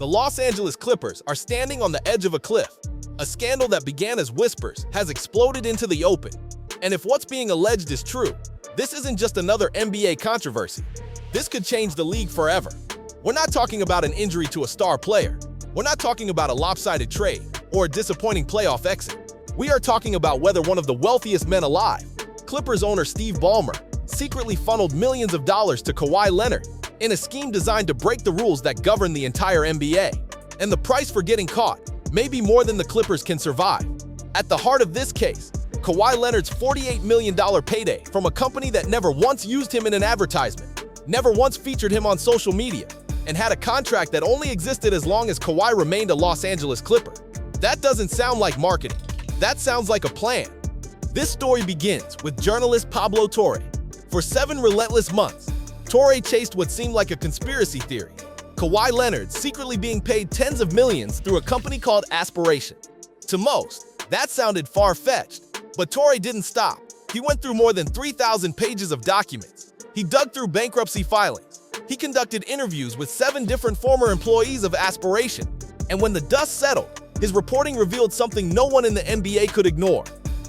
The Los Angeles Clippers are standing on the edge of a cliff. A scandal that began as whispers has exploded into the open. And if what's being alleged is true, this isn't just another NBA controversy. This could change the league forever. We're not talking about an injury to a star player. We're not talking about a lopsided trade or a disappointing playoff exit. We are talking about whether one of the wealthiest men alive, Clippers owner Steve Ballmer, secretly funneled millions of dollars to Kawhi Leonard in a scheme designed to break the rules that govern the entire NBA. And the price for getting caught may be more than the Clippers can survive. At the heart of this case, Kawhi Leonard's $48 million payday from a company that never once used him in an advertisement, never once featured him on social media, and had a contract that only existed as long as Kawhi remained a Los Angeles Clipper. That doesn't sound like marketing. That sounds like a plan. This story begins with journalist Pablo Torre. For 7 relentless months, Torre chased what seemed like a conspiracy theory: Kawhi Leonard secretly being paid tens of millions through a company called Aspiration. To most, that sounded far-fetched, but Torre didn't stop. He went through more than 3,000 pages of documents. He dug through bankruptcy filings. He conducted interviews with 7 different former employees of Aspiration. And when the dust settled, his reporting revealed something no one in the NBA could ignore.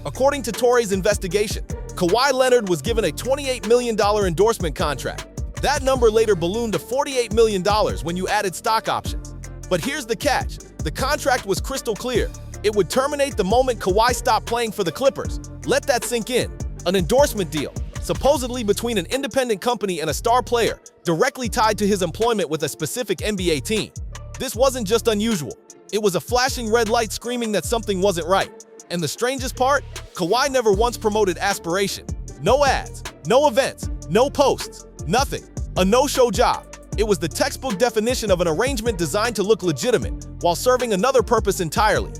According to Torre's investigation, Kawhi Leonard was given a $28 million endorsement contract. That number later ballooned to $48 million when you added stock options. But here's the catch. The contract was crystal clear. It would terminate the moment Kawhi stopped playing for the Clippers. Let that sink in. An endorsement deal, supposedly between an independent company and a star player, directly tied to his employment with a specific NBA team. This wasn't just unusual. It was a flashing red light screaming that something wasn't right. And the strangest part? Kawhi never once promoted Aspiration. No ads, no events, no posts, nothing. A no-show job. It was the textbook definition of an arrangement designed to look legitimate while serving another purpose entirely.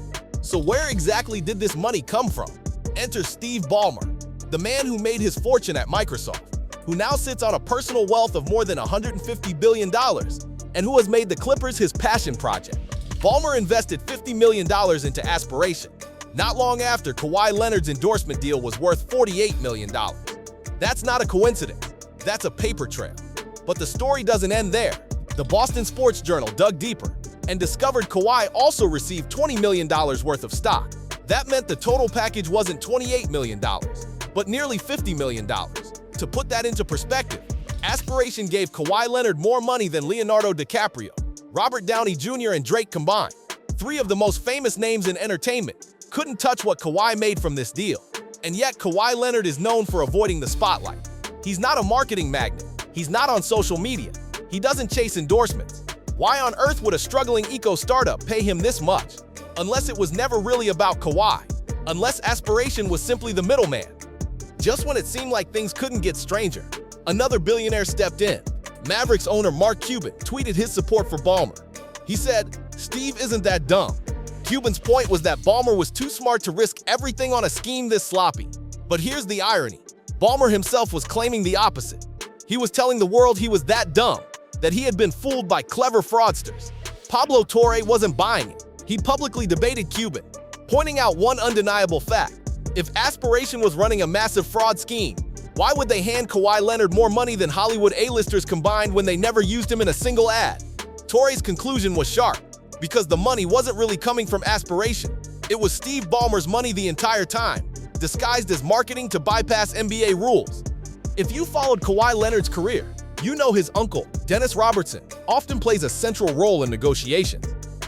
So where exactly did this money come from? Enter Steve Ballmer, the man who made his fortune at Microsoft, who now sits on a personal wealth of more than $150 billion, and who has made the Clippers his passion project. Ballmer invested $50 million into Aspiration. Not long after, Kawhi Leonard's endorsement deal was worth $48 million. That's not a coincidence. That's a paper trail. But the story doesn't end there. The Boston Sports Journal dug deeper and discovered Kawhi also received $20 million worth of stock. That meant the total package wasn't $28 million, but nearly $50 million. To put that into perspective, Aspiration gave Kawhi Leonard more money than Leonardo DiCaprio, Robert Downey Jr., and Drake combined. 3 of the most famous names in entertainment couldn't touch what Kawhi made from this deal. And yet Kawhi Leonard is known for avoiding the spotlight. He's not a marketing magnate. He's not on social media. He doesn't chase endorsements. Why on earth would a struggling eco-startup pay him this much? Unless it was never really about Kawhi. Unless Aspiration was simply the middleman. Just when it seemed like things couldn't get stranger, another billionaire stepped in. Mavericks owner Mark Cuban tweeted his support for Ballmer. He said, "Steve isn't that dumb." Cuban's point was that Ballmer was too smart to risk everything on a scheme this sloppy. But here's the irony. Ballmer himself was claiming the opposite. He was telling the world he was that dumb, that he had been fooled by clever fraudsters. Pablo Torre wasn't buying it. He publicly debated Cuban, pointing out one undeniable fact. If Aspiration was running a massive fraud scheme, why would they hand Kawhi Leonard more money than Hollywood A-listers combined when they never used him in a single ad? Torre's conclusion was sharp, because the money wasn't really coming from Aspiration. It was Steve Ballmer's money the entire time, disguised as marketing to bypass NBA rules. If you followed Kawhi Leonard's career, you know his uncle, Dennis Robertson, often plays a central role in negotiations.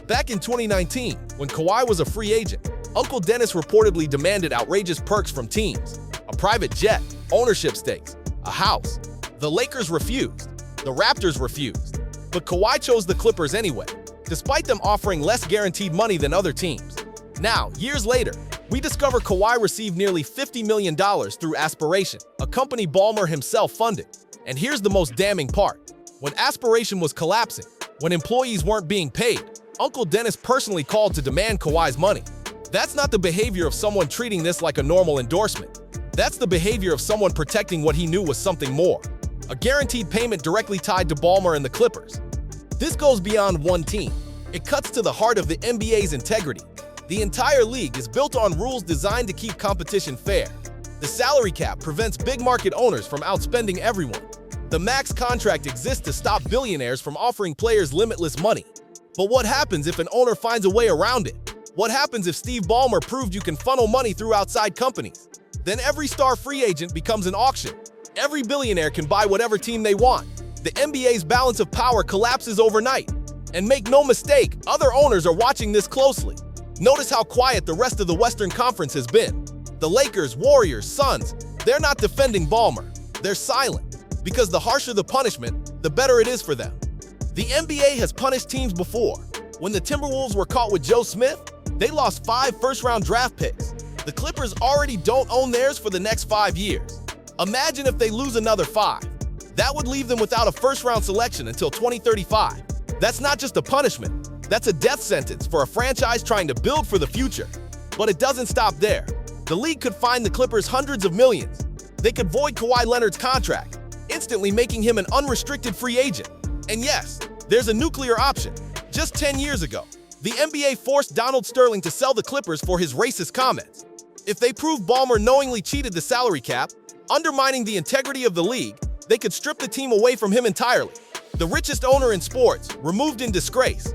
Back in 2019, when Kawhi was a free agent, Uncle Dennis reportedly demanded outrageous perks from teams: a private jet, ownership stakes, a house. The Lakers refused. The Raptors refused. But Kawhi chose the Clippers anyway, despite them offering less guaranteed money than other teams. Now, years later, we discover Kawhi received nearly $50 million through Aspiration, a company Ballmer himself funded. And here's the most damning part. When Aspiration was collapsing, when employees weren't being paid, Uncle Dennis personally called to demand Kawhi's money. That's not the behavior of someone treating this like a normal endorsement. That's the behavior of someone protecting what he knew was something more. A guaranteed payment directly tied to Ballmer and the Clippers. This goes beyond one team. It cuts to the heart of the NBA's integrity. The entire league is built on rules designed to keep competition fair. The salary cap prevents big market owners from outspending everyone. The max contract exists to stop billionaires from offering players limitless money. But what happens if an owner finds a way around it? What happens if Steve Ballmer proved you can funnel money through outside companies? Then every star free agent becomes an auction. Every billionaire can buy whatever team they want. The NBA's balance of power collapses overnight. And make no mistake, other owners are watching this closely. Notice how quiet the rest of the Western Conference has been. The Lakers, Warriors, Suns, they're not defending Ballmer. They're silent. Because the harsher the punishment, the better it is for them. The NBA has punished teams before. When the Timberwolves were caught with Joe Smith, they lost 5 first-round draft picks. The Clippers already don't own theirs for the next 5 years. Imagine if they lose another 5. That would leave them without a first-round selection until 2035. That's not just a punishment. That's a death sentence for a franchise trying to build for the future. But it doesn't stop there. The league could fine the Clippers hundreds of millions. They could void Kawhi Leonard's contract, instantly making him an unrestricted free agent. And yes, there's a nuclear option. Just 10 years ago, the NBA forced Donald Sterling to sell the Clippers for his racist comments. If they prove Ballmer knowingly cheated the salary cap, undermining the integrity of the league, they could strip the team away from him entirely. The richest owner in sports, removed in disgrace.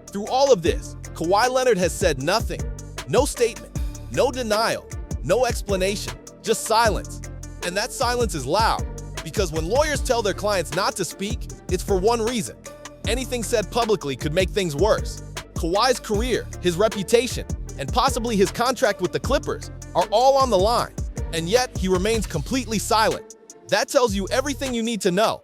Through all of this, Kawhi Leonard has said nothing. No statement, no denial, no explanation, just silence. And that silence is loud, because when lawyers tell their clients not to speak, it's for one reason. Anything said publicly could make things worse. Kawhi's career, his reputation, and possibly his contract with the Clippers are all on the line. And yet, he remains completely silent. That tells you everything you need to know.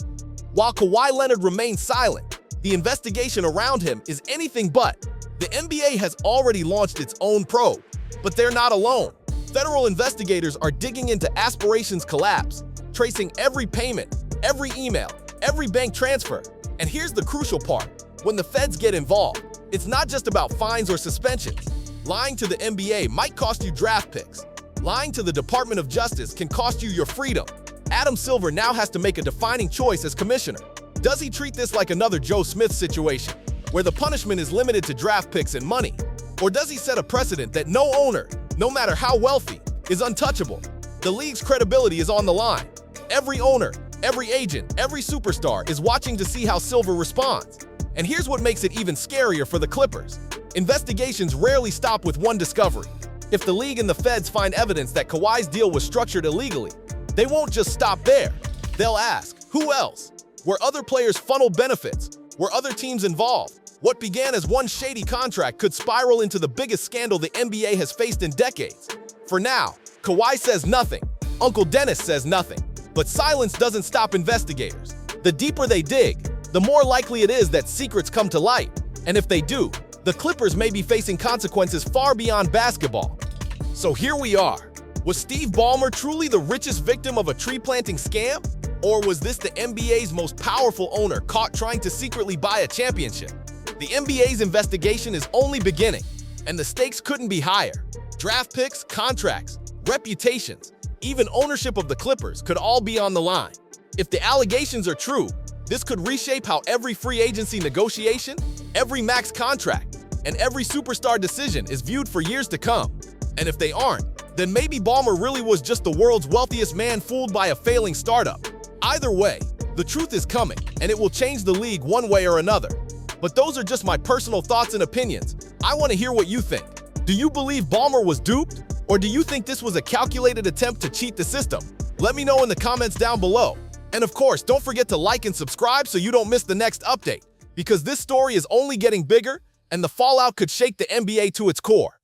While Kawhi Leonard remains silent, the investigation around him is anything but. The NBA has already launched its own probe, but they're not alone. Federal investigators are digging into Aspiration's collapse, tracing every payment, every email, every bank transfer. And here's the crucial part. When the feds get involved, it's not just about fines or suspensions. Lying to the NBA might cost you draft picks. Lying to the Department of Justice can cost you your freedom. Adam Silver now has to make a defining choice as commissioner. Does he treat this like another Joe Smith situation, where the punishment is limited to draft picks and money? Or does he set a precedent that no owner, no matter how wealthy, is untouchable? The league's credibility is on the line. Every owner, every agent, every superstar is watching to see how Silver responds. And here's what makes it even scarier for the Clippers. Investigations rarely stop with one discovery. If the league and the feds find evidence that Kawhi's deal was structured illegally, they won't just stop there. They'll ask, who else? Were other players funneled benefits? Were other teams involved? What began as one shady contract could spiral into the biggest scandal the NBA has faced in decades. For now, Kawhi says nothing. Uncle Dennis says nothing. But silence doesn't stop investigators. The deeper they dig, the more likely it is that secrets come to light. And if they do, the Clippers may be facing consequences far beyond basketball. So here we are. Was Steve Ballmer truly the richest victim of a tree-planting scam? Or was this the NBA's most powerful owner caught trying to secretly buy a championship? The NBA's investigation is only beginning, and the stakes couldn't be higher. Draft picks, contracts, reputations, even ownership of the Clippers could all be on the line. If the allegations are true, this could reshape how every free agency negotiation, every max contract, and every superstar decision is viewed for years to come. And if they aren't, then maybe Ballmer really was just the world's wealthiest man fooled by a failing startup. Either way, the truth is coming, and it will change the league one way or another. But those are just my personal thoughts and opinions. I want to hear what you think. Do you believe Ballmer was duped? Or do you think this was a calculated attempt to cheat the system? Let me know in the comments down below. And of course, don't forget to like and subscribe so you don't miss the next update, because this story is only getting bigger and the fallout could shake the NBA to its core.